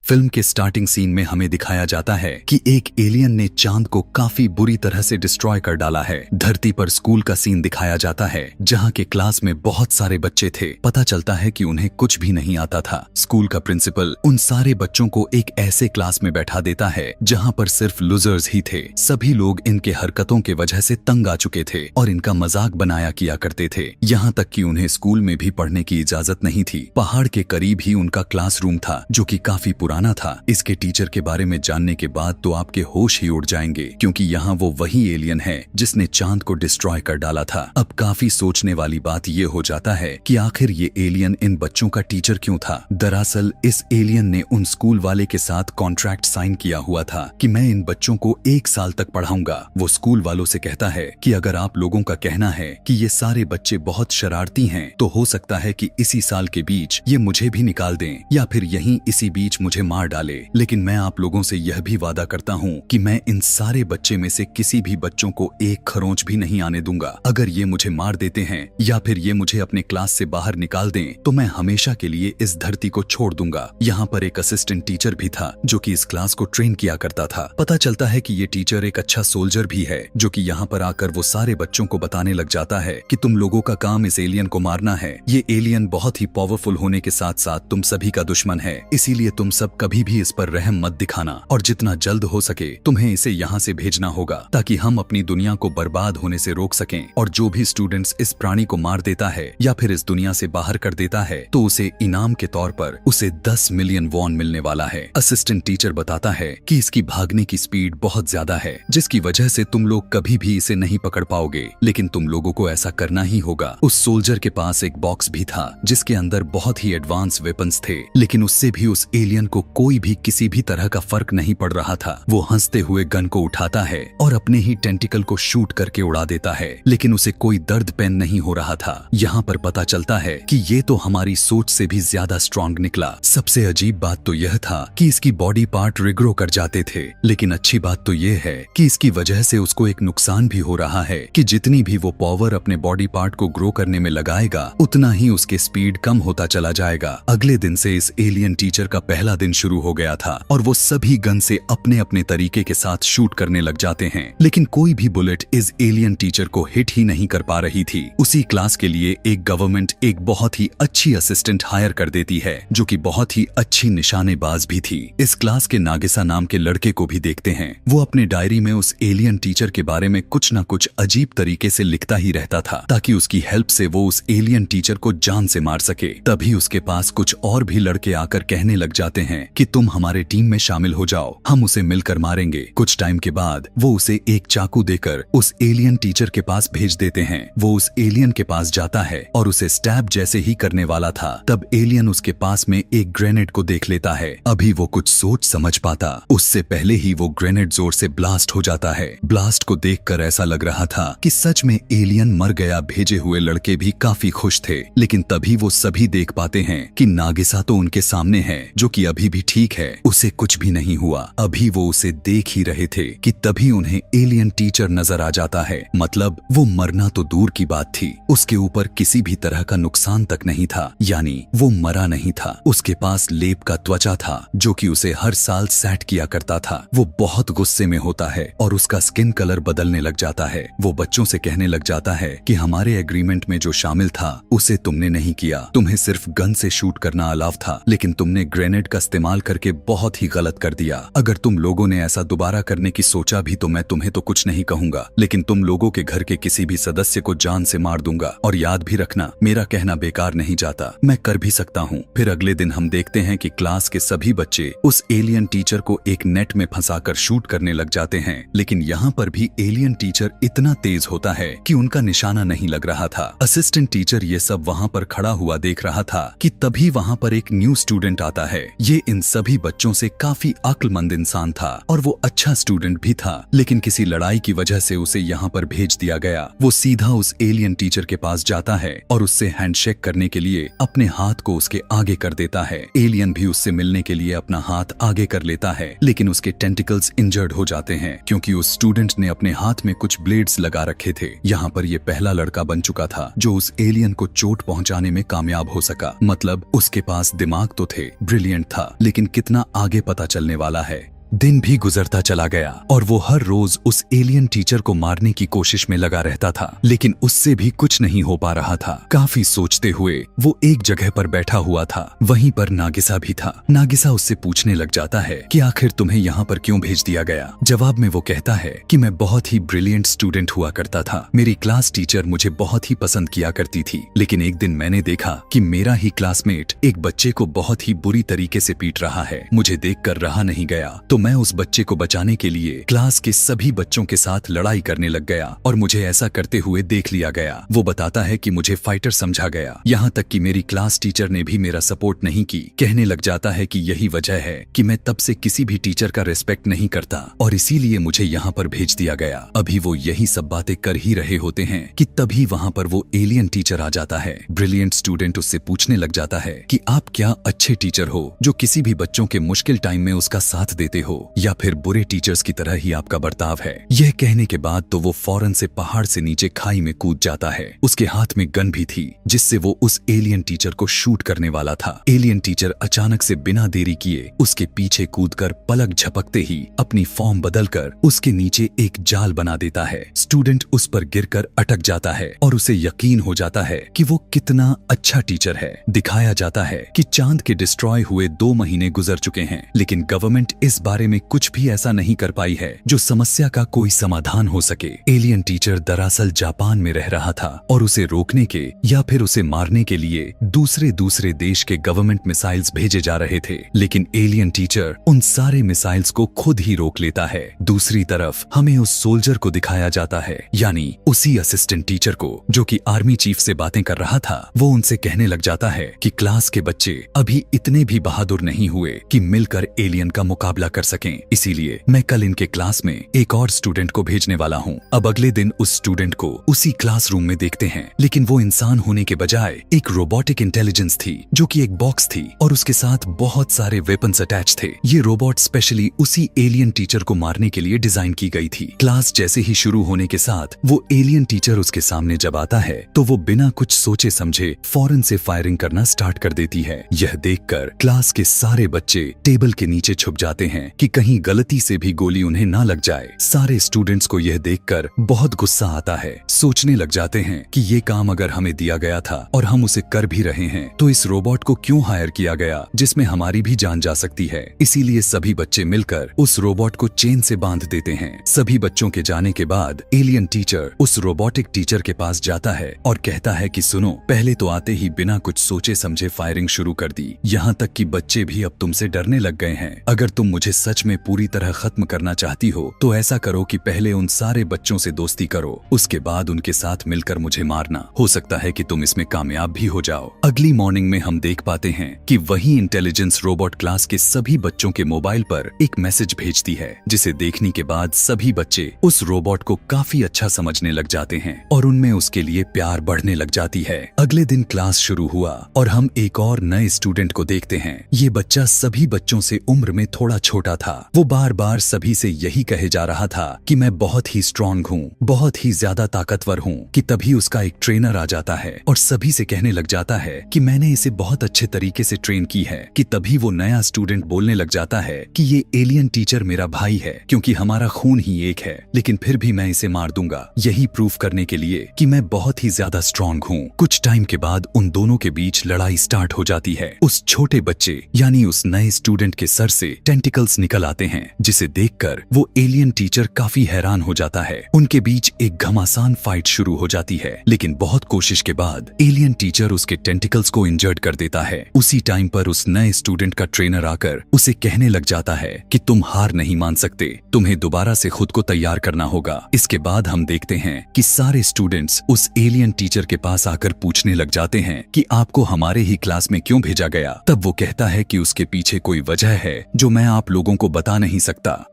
Film के starting scene में हमें दिखाया जाता है कि एक एलियन ने चांद को काफी बुरी तरह से डिस्ट्रॉय कर डाला है। धरती पर स्कूल का सीन दिखाया जाता है जहां के क्लास में बहुत सारे बच्चे थे। पता चलता है कि उन्हें कुछ भी नहीं आता था। स्कूल का प्रिंसिपल उन सारे बच्चों को एक ऐसे क्लास में बैठा देता है जहां पर सिर्फ लूजर्स ही थे। सभी लोग इनके हरकतों के वजह से तंग आ चुके थे और इनका मजाक बनाया किया करते थे। यहाँ तक कि उन्हें स्कूल में भी पढ़ने की इजाजत नहीं थी। पहाड़ के करीब ही उनका क्लासरूम था जो कि काफी पुराना था। इसके टीचर के बारे में जानने के बाद तो आपके होश ही उड़ जाएंगे, क्योंकि यहाँ वो वही एलियन है जिसने चांद को डिस्ट्रॉय कर डाला था। अब काफी सोचने वाली बात ये हो जाता है कि आखिर ये एलियन इन बच्चों का टीचर क्यों था। दरअसल इस एलियन ने उन स्कूल वाले के साथ कॉन्ट्रैक्ट साइन किया हुआ था कि मैं इन बच्चों को 1 साल तक पढ़ाऊंगा। वो स्कूल वालों से कहता है कि अगर आप लोगों का कहना है कि ये सारे बच्चे बहुत शरारती हैं, तो हो सकता है कि इसी साल के बीच ये मुझे भी निकाल दें या फिर यहीं इसी बीच मुझे मार डाले। लेकिन मैं आप लोगों से यह भी वादा करता हूँ कि मैं इन सारे बच्चे में से किसी भी बच्चों को एक खरोंच भी नहीं आने दूंगा। अगर ये मुझे मार देते हैं या फिर ये मुझे अपने क्लास से बाहर निकाल दें तो मैं हमेशा के लिए इस धरती को छोड़ दूंगा। यहाँ पर एक असिस्टेंट टीचर भी था जो कि इस क्लास को ट्रेन किया करता था। पता चलता है कि ये टीचर एक अच्छा सोल्जर भी है जो कि यहाँ पर आकर वो सारे बच्चों को बताने लग जाता है कि तुम लोगों का काम इस एलियन को मारना है। ये एलियन बहुत ही पावरफुल होने के साथ साथ तुम सभी का दुश्मन है, इसीलिए तुम सब कभी भी इस पर रहम मत दिखाना और जितना जल्द हो सके तुम्हें इसे यहाँ से भेजना होगा ताकि हम अपनी दुनिया को बर्बाद होने से रोक सकें। और जो भी स्टूडेंट्स इस प्राणी को मार देता है या फिर इस दुनिया से बाहर कर देता है तो उसे इनाम के तौर पर उसे 10 मिलियन वॉन मिलने वाला है। असिस्टेंट टीचर बताता है कि इसकी भागने की स्पीड बहुत ज्यादा है जिसकी वजह से तुम लोग कभी भी इसे नहीं पकड़ पाओगे, लेकिन तुम लोगों को ऐसा करना ही होगा। उस सोल्जर के पास एक बॉक्स भी था जिसके अंदर बहुत ही एडवांस वेपन्स थे, लेकिन उससे भी उस एलियन को कोई भी किसी भी तरह का फर्क नहीं पड़ रहा था। वो हंसते हुए गन को उठाता है और अपने ही टेंटिकल को शूट करके उड़ा देता है, लेकिन उसे कोई दर्द पैन नहीं हो रहा था। यहाँ पर पता चलता है कि ये तो हमारी सोच से भी ज्यादा स्ट्रॉन्ग निकला। सबसे अजीब बात तो यह था कि इसकी बॉडी पार्ट रिग्रो कर जाते थे, लेकिन अच्छी बात तो ये है कि इसकी वजह से उसको एक नुकसान भी हो रहा है कि जितनी भी वो पावर अपने बॉडी पार्ट को ग्रो करने में लगाएगा उतना ही उसके स्पीड कम होता चला जाएगा। अगले दिन से इस एलियन टीचर का पहला दिन शुरू हो गया था और वो सभी गन से अपने अपने तरीके के साथ शूट करने लग जाते हैं, लेकिन कोई भी बुलेट इस एलियन टीचर को हिट ही नहीं कर पा रही थी। उसी क्लास के लिए एक गवर्नमेंट एक बहुत ही अच्छी असिस्टेंट हायर कर देती है जो कि बहुत ही अच्छी निशानेबाज भी थी। इस क्लास के नागिसा नाम के लड़के को भी देखते हैं। वो अपने डायरी में उस एलियन टीचर के बारे में कुछ न कुछ अजीब तरीके से लिखता ही रहता था ताकि उसकी हेल्प से वो उस एलियन टीचर को जान से मार सके। तभी उसके पास कुछ और भी लड़के आकर कहने लग जाते हैं कि तुम हमारे टीम में शामिल हो जाओ, हम उसे मिलकर मारेंगे। कुछ टाइम के बाद वो उसे एक चाकू देकर उस एलियन टीचर के पास भेज देते हैं। वो उस एलियन के पास जाता है और उसे स्टैब जैसे ही करने वाला था तब एलियन उसके पास में एक ग्रेनेड को देख लेता है। अभी वो कुछ सोच समझ पाता उससे पहले ही वो ग्रेनेड जोर से ब्लास्ट हो जाता है। ब्लास्ट को देखकर ऐसा लग रहा था कि सच में एलियन मर गया। भेजे हुए लड़के भी काफी खुश थे, लेकिन तभी वो सभी देख पाते हैं कि नागिसा तो उनके सामने है जो कि अभी भी ठीक है, उसे कुछ भी नहीं हुआ। अभी वो उसे देख ही रहे थे कि तभी उन्हें एलियन टीचर नजर आ जाता है। मतलब वो मरना तो दूर की बात थी, उसके ऊपर किसी भी तरह का नुकसान तक नहीं था, यानी वो मरा नहीं था। उसके पास लेप का त्वचा था जो कि उसे हर साल सेट किया करता था। वो बहुत गुस्से में होता है और उसका स्किन कलर बदलने लग जाता है। वो बच्चों से कहने लग जाता है कि हमारे एग्रीमेंट में जो शामिल था उसे तुमने नहीं किया, तुम्हें सिर्फ गन से शूट करना अलाउ था, लेकिन तुमने ग्रेनेड का इस्तेमाल करके बहुत ही गलत कर दिया। अगर तुम लोगों ने ऐसा दोबारा करने की सोचा भी तो मैं तुम्हें तो कुछ नहीं कहूंगा, लेकिन तुम लोगों के घर के किसी भी सदस्य को जान से मार दूंगा। और याद भी रखना, मेरा कहना बेकार नहीं जाता, मैं कर भी सकता हूँ। फिर अगले दिन हम देखते हैं कि क्लास के सभी बच्चे उस एलियन टीचर को एक नेट में फंसाकर शूट करने लग जाते हैं, लेकिन यहाँ पर भी एलियन टीचर इतना तेज होता है कि उनका निशाना नहीं लग रहा था। असिस्टेंट टीचर ये सब वहाँ पर खड़ा हुआ देख रहा था कि तभी वहाँ पर एक न्यू स्टूडेंट आता है। ये इन सभी बच्चों से काफी अक्लमंद इंसान था और वो अच्छा स्टूडेंट भी था, लेकिन किसी लड़ाई की वजह से उसे यहाँ पर भेज दिया गया। वो सीधा उस एलियन टीचर के पास जाता है और उससे हैंडशेक करने के लिए अपने हाथ को उसके आगे कर देता है। एलियन भी उससे मिलने के लिए अपना हाथ आगे कर लेता है, लेकिन उसके टेंटिकल्स इंजर्ड हो जाते हैं क्योंकि उस स्टूडेंट ने अपने हाथ में कुछ ब्लेड्स लगा रखे थे। यहाँ पर ये पहला लड़का बन चुका था जो उस एलियन को चोट पहुंचाने में कामयाब हो सका। मतलब उसके पास दिमाग तो थे, ब्रिलियंट था, लेकिन कितना आगे पता चलने वाला है। दिन भी गुजरता चला गया और वो हर रोज उस एलियन टीचर को मारने की कोशिश में लगा रहता था, लेकिन उससे भी कुछ नहीं हो पा रहा था। काफी सोचते हुए वो एक जगह पर बैठा हुआ था। वहीं पर नागिसा भी था। नागिसा उससे पूछने लग जाता है कि आखिर तुम्हें यहाँ पर क्यों भेज दिया गया। जवाब में वो कहता है कि मैं बहुत ही ब्रिलियंट स्टूडेंट हुआ करता था। मेरी क्लास टीचर मुझे बहुत ही पसंद किया करती थी, लेकिन एक दिन मैंने देखा कि मेरा ही क्लासमेट एक बच्चे को बहुत ही बुरी तरीके से पीट रहा है। मुझे देखकर रहा नहीं गया, तो मैं उस बच्चे को बचाने के लिए क्लास के सभी बच्चों के साथ लड़ाई करने लग गया और मुझे ऐसा करते हुए देख लिया गया। वो बताता है कि मुझे फाइटर समझा गया, यहाँ तक कि मेरी क्लास टीचर ने भी मेरा सपोर्ट नहीं की। कहने लग जाता है कि यही वजह है कि मैं तब से किसी भी टीचर का रिस्पेक्ट नहीं करता और इसीलिए मुझे यहाँ पर भेज दिया गया। अभी वो यही सब बातें कर ही रहे होते हैं कि तभी वहाँ पर वो एलियन टीचर आ जाता है। ब्रिलियंट स्टूडेंट उससे पूछने लग जाता है कि आप क्या अच्छे टीचर हो जो किसी भी बच्चों के मुश्किल टाइम में उसका साथ देते हो, या फिर बुरे टीचर्स की तरह ही आपका बर्ताव है। यह कहने के बाद तो वो फौरन से पहाड़ से नीचे खाई में कूद जाता है। उसके हाथ में गन भी थी जिससे वो उस एलियन टीचर को शूट करने वाला था। एलियन टीचर अचानक से बिना देरी किए उसके पीछे कूदकर पलक झपकते ही अपनी फॉर्म बदलकर उसके नीचे एक जाल बना देता है। स्टूडेंट उस पर गिरकर अटक जाता है और उसे यकीन हो जाता है कि वो कितना अच्छा टीचर है। दिखाया जाता है कि चांद के डिस्ट्रॉय हुए 2 महीने गुजर चुके हैं, लेकिन गवर्नमेंट इस बारे में कुछ भी ऐसा नहीं कर पाई है जो समस्या का कोई समाधान हो सके। एलियन टीचर दरअसल जापान में रह रहा था और उसे रोकने के या फिर उसे मारने के लिए दूसरे देश के गवर्नमेंट मिसाइल्स भेजे जा रहे थे, लेकिन एलियन टीचर उन सारे मिसाइल्स को खुद ही रोक लेता है। दूसरी तरफ हमें उस सोल्जर को दिखाया जाता है, यानी उसी असिस्टेंट टीचर को जो कि आर्मी चीफ से बातें कर रहा था। वो उनसे कहने लग जाता है कि क्लास के बच्चे अभी इतने भी बहादुर नहीं हुए कि मिलकर एलियन का मुकाबला कर सकें, इसीलिए मैं कल इनके क्लास में एक और स्टूडेंट को भेजने वाला हूँ। अब अगले दिन उस स्टूडेंट को उसी क्लासरूम में देखते हैं, लेकिन वो इंसान होने के बजाय एक रोबोटिक इंटेलिजेंस थी जो कि एक बॉक्स थी और उसके साथ बहुत सारे वेपन्स अटैच थे। ये रोबोट स्पेशली उसी एलियन टीचर को मारने के लिए डिजाइन की गई थी। क्लास जैसे ही शुरू होने के साथ वो एलियन टीचर उसके सामने जब आता है तो वो बिना कुछ सोचे समझे फौरन से फायरिंग करना स्टार्ट कर देती है। यह देखकर क्लास के सारे बच्चे टेबल के नीचे छुप जाते हैं कि कहीं गलती से भी गोली उन्हें ना लग जाए। सारे स्टूडेंट्स को यह देखकर बहुत गुस्सा आता है। सोचने लग जाते हैं कि ये काम अगर हमें दिया गया था और हम उसे कर भी रहे हैं तो इस रोबोट को क्यों हायर किया गया जिसमें हमारी भी जान जा सकती है। इसीलिए सभी बच्चे मिलकर उस रोबोट को चेन से बांध देते हैं। सभी बच्चों के जाने के बाद एलियन टीचर उस रोबोटिक टीचर के पास जाता है और कहता है कि सुनो, पहले तो आते ही बिना कुछ सोचे समझे फायरिंग शुरू कर दी, यहाँ तक कि बच्चे भी अब तुमसे डरने लग गए हैं। अगर तुम मुझे सच में पूरी तरह खत्म करना चाहती हो तो ऐसा करो कि पहले उन सारे बच्चों से दोस्ती करो, उसके बाद उनके साथ मिलकर मुझे मारना। हो सकता है कि तुम इसमें कामयाब भी हो जाओ। अगली मॉर्निंग में हम देख पाते हैं कि वही इंटेलिजेंस रोबोट क्लास के सभी बच्चों के मोबाइल पर एक मैसेज भेजती है, जिसे देखने के बाद सभी बच्चे उस रोबोट को काफी अच्छा समझने लग जाते हैं और उनमें उसके लिए प्यार बढ़ने लग जाती है। अगले दिन क्लास शुरू हुआ और हम एक और नए स्टूडेंट को देखते हैं। ये बच्चा सभी बच्चों से उम्र में थोड़ा छोटा था। वो बार बार सभी से यही कहे जा रहा था कि मैं बहुत ही स्ट्रांग हूँ, बहुत ही ज्यादा ताकतवर हूँ, कि तभी उसका एक ट्रेनर आ जाता है और सभी से कहने लग जाता है कि मैंने इसे बहुत अच्छे तरीके से ट्रेन की है। कि तभी वो नया स्टूडेंट बोलने लग जाता है कि ये एलियन टीचर मेरा भाई है क्योंकि हमारा खून ही एक है, लेकिन फिर भी मैं इसे मार दूंगा, यही प्रूफ करने के लिए कि मैं बहुत ही ज्यादा स्ट्रांग हूँ। कुछ टाइम के बाद उन दोनों के बीच लड़ाई स्टार्ट हो जाती है। उस छोटे बच्चे यानी उस नए स्टूडेंट के सर से टेंटिकल्स निकल आते हैं, जिसे देखकर वो एलियन टीचर काफी हैरान हो जाता है। उनके बीच एक घमासान फाइट शुरू हो जाती है, लेकिन बहुत कोशिश के बाद एलियन टीचर उसके टेंटिकल्स को इंजर्ड कर देता है। उसी टाइम पर उस नए स्टूडेंट का ट्रेनर आकर उसे कहने लग जाता है कि तुम हार नहीं मान सकते, तुम्हें दोबारा से खुद को तैयार करना होगा। इसके बाद हम देखते हैं कि सारे स्टूडेंट्स उस एलियन टीचर के पास आकर पूछने लग जाते हैं कि आपको हमारे ही क्लास में क्यों भेजा गया। तब वो कहता है कि उसके पीछे कोई वजह है जो मैं आप लोगों को बता नहीं सकता।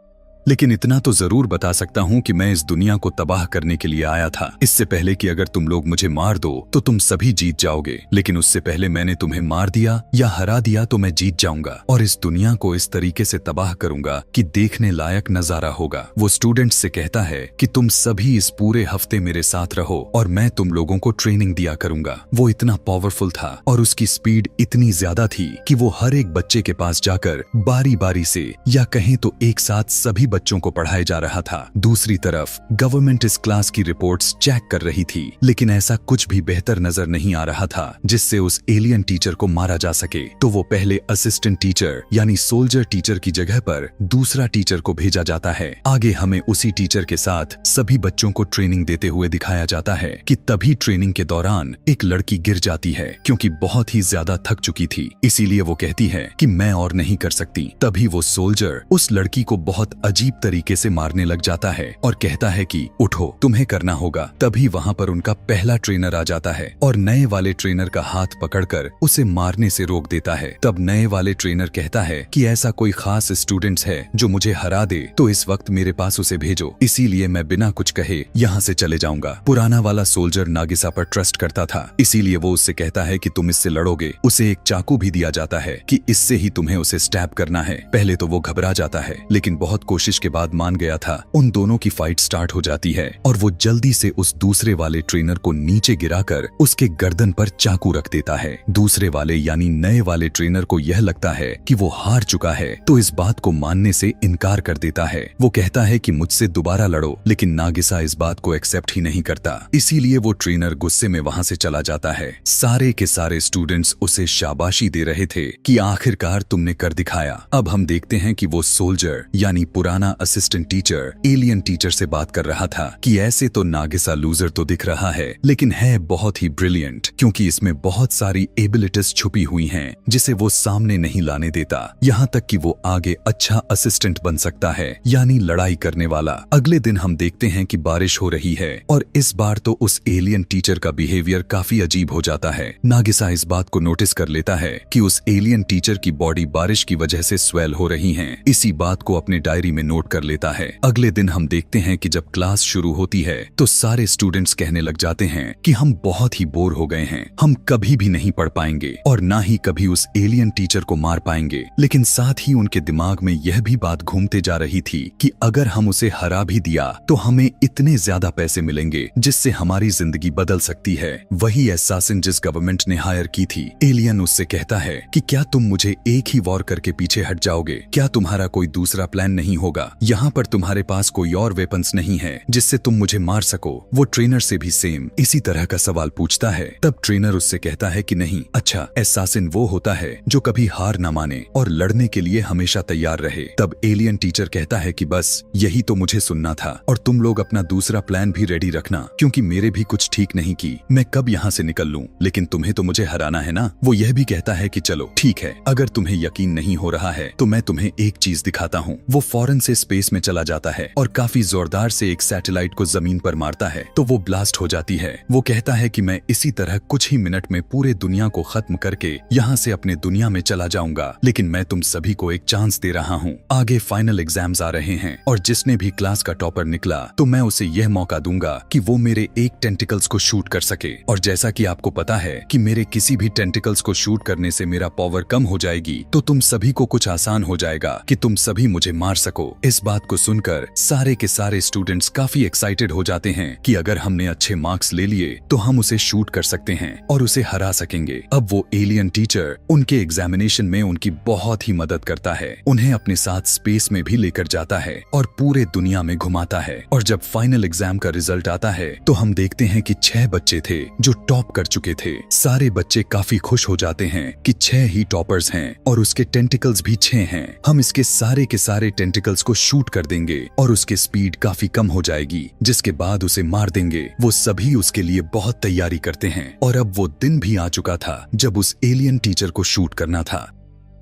लेकिन इतना तो जरूर बता सकता हूँ कि मैं इस दुनिया को तबाह करने के लिए आया था। इससे पहले कि अगर तुम लोग मुझे मार दो तो तुम सभी जीत जाओगे, लेकिन उससे पहले मैंने तुम्हें मार दिया या हरा दिया तो मैं जीत जाऊंगा और इस दुनिया को इस तरीके से तबाह करूंगा कि देखने लायक नजारा होगा। वो स्टूडेंट्स से कहता है कि तुम सभी इस पूरे हफ्ते मेरे साथ रहो और मैं तुम लोगों को ट्रेनिंग दिया करूंगा। वो इतना पावरफुल था और उसकी स्पीड इतनी ज्यादा थी कि वो हर एक बच्चे के पास जाकर बारी बारी से या कहें तो एक साथ सभी बच्चों को पढ़ाया जा रहा था। दूसरी तरफ गवर्नमेंट इस क्लास की रिपोर्ट्स चेक कर रही थी, लेकिन ऐसा कुछ भी बेहतर नजर नहीं आ रहा था जिससे उस एलियन टीचर को मारा जा सके। तो वो पहले असिस्टेंट टीचर यानी सोल्जर टीचर की जगह पर दूसरा टीचर को भेजा जाता है। आगे हमें उसी टीचर के साथ सभी बच्चों को ट्रेनिंग देते हुए दिखाया जाता है कि तभी ट्रेनिंग के दौरान एक लड़की गिर जाती है क्योंकि बहुत ही ज्यादा थक चुकी थी, इसीलिए वो कहती है कि मैं और नहीं कर सकती। तभी वो सोल्जर उस लड़की को बहुत अजीब तरीके से मारने लग जाता है और कहता है कि उठो, तुम्हें करना होगा। तभी वहाँ पर उनका पहला ट्रेनर आ जाता है और नए वाले ट्रेनर का हाथ पकड़कर उसे मारने से रोक देता है। तब नए वाले ट्रेनर कहता है कि ऐसा कोई खास स्टूडेंट्स है जो मुझे हरा दे तो इस वक्त मेरे पास उसे भेजो, इसीलिए मैं बिना कुछ कहे यहाँ से चले जाऊंगा। पुराना वाला सोल्जर नागिसा पर ट्रस्ट करता था, इसीलिए वो उससे कहता है कि तुम इससे लड़ोगे। उसे एक चाकू भी दिया जाता है कि इससे ही तुम्हें उसे स्टैब करना है। पहले तो वो घबरा जाता है, लेकिन बहुत कोशिश के बाद मान गया था। उन दोनों की फाइट स्टार्ट हो जाती है और वो जल्दी से उस दूसरे वाले ट्रेनर को नीचे गिराकर उसके गर्दन पर चाकू रख देता है। दूसरे वाले यानी नए वाले ट्रेनर को यह लगता है कि वो हार चुका है, तो इस बात को मानने से इनकार कर देता है। वो कहता है कि मुझसे दोबारा लड़ो, लेकिन नागिसा इस बात को एक्सेप्ट ही नहीं करता, इसीलिए वो ट्रेनर गुस्से में वहाँ से चला जाता है। सारे के सारे स्टूडेंट्स उसे शाबाशी दे रहे थे कि आखिरकार तुमने कर दिखाया। अब हम देखते हैं कि वो सोल्जर यानी पुराना असिस्टेंट टीचर एलियन टीचर से बात कर रहा था कि ऐसे तो नागिसा लूजर तो दिख रहा है, लेकिन है बहुत ही ब्रिलियंट, क्योंकि इसमें बहुत सारी एबिलिटीज छुपी हुई हैं जिसे वो सामने नहीं लाने देता। यहाँ तक कि वो आगे अच्छा असिस्टेंट बन सकता है, यानी लड़ाई करने वाला। अगले दिन हम देखते हैं कि बारिश हो रही है और इस बार तो उस एलियन टीचर का बिहेवियर काफी अजीब हो जाता है। नागिसा इस बात को नोटिस कर लेता है कि उस एलियन टीचर की बॉडी बारिश की वजह से स्वेल हो रही है। इसी बात को अपने डायरी में नोट कर लेता है। अगले दिन हम देखते हैं कि जब क्लास शुरू होती है तो सारे स्टूडेंट्स कहने लग जाते हैं कि हम बहुत ही बोर हो गए हैं, हम कभी भी नहीं पढ़ पाएंगे और ना ही कभी उस एलियन टीचर को मार पाएंगे। लेकिन साथ ही उनके दिमाग में यह भी बात घूमते जा रही थी कि अगर हम उसे हरा भी दिया तो हमें इतने ज्यादा पैसे मिलेंगे जिससे हमारी जिंदगी बदल सकती है। वही एसासिन जिस गवर्नमेंट ने हायर की थी। एलियन उससे कहता है कि क्या तुम मुझे एक ही वॉर करके पीछे हट जाओगे? क्या तुम्हारा कोई दूसरा प्लान नहीं होगा? यहाँ पर तुम्हारे पास कोई और वेपन्स नहीं है जिससे तुम मुझे मार सको? वो ट्रेनर से भी सेम इसी तरह का सवाल पूछता है। तब ट्रेनर उससे कहता है कि नहीं, अच्छा एसासिन वो होता है जो कभी हार न माने और लड़ने के लिए हमेशा तैयार रहे। तब एलियन टीचर कहता है कि बस यही तो मुझे सुनना था और तुम लोग अपना दूसरा प्लान भी रेडी रखना, क्योंकि मेरे भी कुछ ठीक नहीं की। मैं कब यहाँ से निकल लूं, लेकिन तुम्हें तो मुझे हराना है ना। वो यह भी कहता है कि चलो ठीक है, अगर तुम्हें यकीन नहीं हो रहा है तो मैं तुम्हें एक चीज दिखाता हूँ। वो फौरन से स्पेस में चला जाता है और काफी जोरदार से एक सैटेलाइट को जमीन पर मारता है तो वो ब्लास्ट हो जाती है। वो कहता है कि मैं इसी तरह कुछ ही मिनट में पूरे दुनिया को खत्म करके यहाँ से अपने दुनिया में चला जाऊंगा, लेकिन मैं तुम सभी को एक चांस दे रहा हूँ। आगे फाइनल एग्जाम्स आ रहे हैं और जिसने भी क्लास का टॉपर निकला तो मैं उसे यह मौका दूंगा कि वो मेरे एक टेंटिकल्स को शूट कर सके। और जैसा कि आपको पता है कि मेरे किसी भी टेंटिकल्स को शूट करने से मेरा पावर कम हो जाएगी, तो तुम सभी को कुछ आसान हो जाएगा कि तुम सभी मुझे मार सको। इस बात को सुनकर सारे के सारे स्टूडेंट्स काफी एक्साइटेड हो जाते हैं कि अगर हमने अच्छे मार्क्स ले लिए तो हम उसे शूट कर सकते हैं और उसे हरा सकेंगे। अब वो एलियन टीचर उनके एग्जामिनेशन में उनकी बहुत ही मदद करता है, उन्हें अपने साथ स्पेस में भी लेकर जाता है और पूरे दुनिया में घुमाता है। और जब फाइनल एग्जाम का रिजल्ट आता है तो हम देखते हैं कि 6 बच्चे थे जो टॉप कर चुके थे। सारे बच्चे काफी खुश हो जाते हैं कि 6 ही टॉपर्स हैं और उसके टेंटिकल्स भी 6 हैं। हम इसके सारे के सारे टेंटिकल्स को शूट कर देंगे और उसकी स्पीड काफी कम हो जाएगी, जिसके बाद उसे मार देंगे। वो सभी उसके लिए बहुत तैयारी करते हैं और अब वो दिन भी आ चुका था जब उस एलियन टीचर को शूट करना था।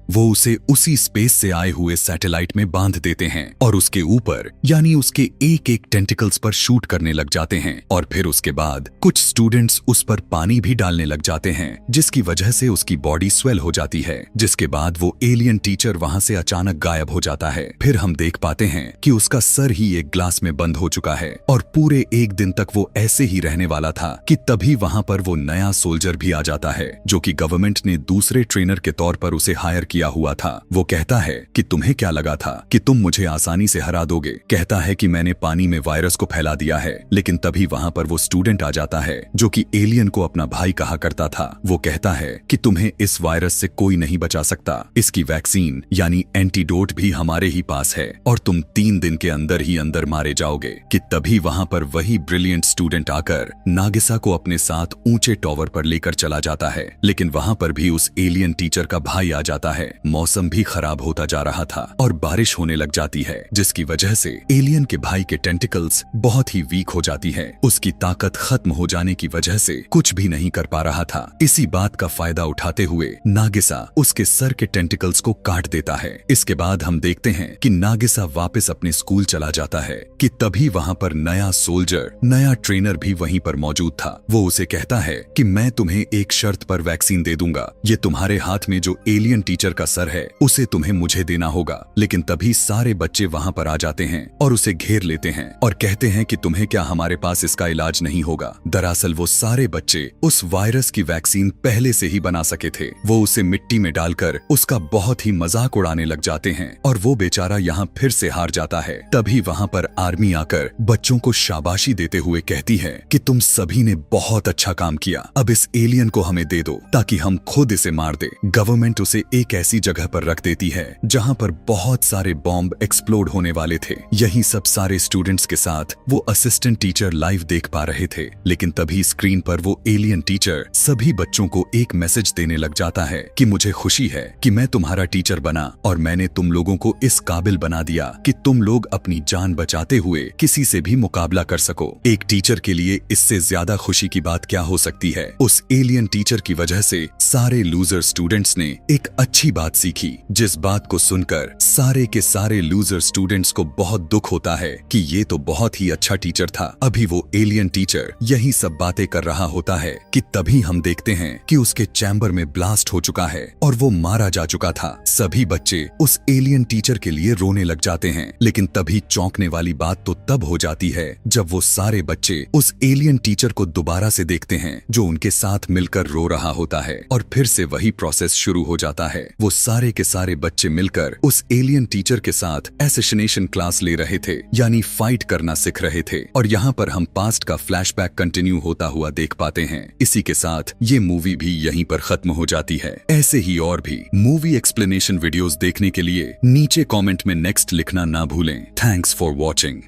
वो उसे उसी स्पेस से आए हुए सैटेलाइट में बांध देते हैं और उसके ऊपर यानी उसके एक एक टेंटिकल्स पर शूट करने लग जाते हैं। और फिर उसके बाद कुछ स्टूडेंट्स उस पर पानी भी डालने लग जाते हैं, जिसकी वजह से उसकी बॉडी स्वेल हो जाती है। जिसके बाद वो एलियन टीचर वहां से अचानक गायब हो जाता है। फिर हम देख पाते हैं कि उसका सर ही एक ग्लास में बंद हो चुका है और पूरे एक दिन तक वो ऐसे ही रहने वाला था कि तभी वहां पर वो नया सोल्जर भी आ जाता है, जो कि गवर्नमेंट ने दूसरे ट्रेनर के तौर पर उसे हायर किया हुआ था। वो कहता है कि तुम्हें क्या लगा था कि तुम मुझे आसानी से हरा दोगे। कहता है कि मैंने पानी में वायरस को फैला दिया है। लेकिन तभी वहां पर वो स्टूडेंट आ जाता है जो कि एलियन को अपना भाई कहा करता था। वो कहता है कि तुम्हें इस वायरस से कोई नहीं बचा सकता, इसकी वैक्सीन यानी एंटीडोट भी हमारे ही पास है और तुम 3 दिन के अंदर ही अंदर मारे जाओगे। कि तभी वहां पर वही ब्रिलियंट स्टूडेंट आकर नागिसा को अपने साथ ऊंचे टॉवर पर लेकर चला जाता है। लेकिन वहां पर भी उस एलियन टीचर का भाई आ जाता है। मौसम भी खराब होता जा रहा था और बारिश होने लग जाती है, जिसकी वजह से एलियन के भाई के टेंटिकल्स बहुत ही वीक हो जाती है। उसकी ताकत खत्म हो जाने की वजह से कुछ भी नहीं कर पा रहा था। इसी बात का फायदा उठाते हुए नागिसा उसके सर के टेंटिकल्स को काट देता है। इसके बाद हम देखते हैं कि नागिसा वापस अपने स्कूल चला जाता है कि तभी वहां पर नया सोल्जर, नया ट्रेनर भी वहीं पर मौजूद था। वो उसे कहता है कि मैं तुम्हें एक शर्त पर वैक्सीन दे दूंगा। ये तुम्हारे हाथ में जो एलियन टीचर का सर है उसे तुम्हें मुझे देना होगा। लेकिन तभी सारे बच्चे वहां पर आ जाते हैं और उसे घेर लेते हैं और कहते हैं कि तुम्हें क्या हमारे पास इसका इलाज नहीं होगा। दरअसल वो सारे बच्चे उस वायरस की वैक्सीन पहले से ही बना सके थे। वो उसे मिट्टी में डालकर उसका बहुत ही मजाक उड़ाने लग जाते हैं और वो बेचारा यहाँ फिर से हार जाता है। तभी वहां पर आर्मी आकर बच्चों को शाबाशी देते हुए कहती है कि तुम सभी ने बहुत अच्छा काम किया, अब इस एलियन को हमें दे दो ताकि हम खुद इसे मार दे। गवर्नमेंट उसे एक ऐसी जगह पर रख देती है जहां पर बहुत सारे बॉम्ब एक्सप्लोड होने वाले थे। यही सब सारे स्टूडेंट्स के साथ वो असिस्टेंट टीचर लाइव देख पा रहे थे। लेकिन तभी स्क्रीन पर वो एलियन टीचर सभी बच्चों को एक मैसेज देने लग जाता है कि मुझे खुशी है कि मैं तुम्हारा टीचर बना और मैंने तुम लोगों को इस काबिल बना दिया कि तुम लोग अपनी जान बचाते हुए किसी से भी मुकाबला कर सको। एक टीचर के लिए इससे ज्यादा खुशी की बात क्या हो सकती है। उस एलियन टीचर की वजह से सारे लूजर स्टूडेंट्स ने एक अच्छी बात सीखी, जिस बात को सुनकर सारे के सारे लूजर स्टूडेंट्स को बहुत दुख होता है कि ये तो बहुत ही अच्छा टीचर था। अभी वो एलियन टीचर यही सब बातें कर रहा होता है कि तभी हम देखते हैं कि उसके चैम्बर में ब्लास्ट हो चुका है और वो मारा जा चुका था। सभी बच्चे उस एलियन टीचर के लिए रोने लग जाते हैं। लेकिन तभी चौंकने वाली बात तो तब हो जाती है जब वो सारे बच्चे उस एलियन टीचर को दोबारा से देखते हैं जो उनके साथ मिलकर रो रहा होता है और फिर से वही प्रोसेस शुरू हो जाता है। वो सारे के सारे बच्चे मिलकर उस एलियन टीचर के साथ एसेसिनेशन क्लास ले रहे थे, यानी फाइट करना सीख रहे थे। और यहाँ पर हम पास्ट का फ्लैशबैक कंटिन्यू होता हुआ देख पाते हैं। इसी के साथ ये मूवी भी यहीं पर खत्म हो जाती है। ऐसे ही और भी मूवी एक्सप्लेनेशन वीडियोस देखने के लिए नीचे कमेंट में नेक्स्ट लिखना ना भूलें। Thanks for watching.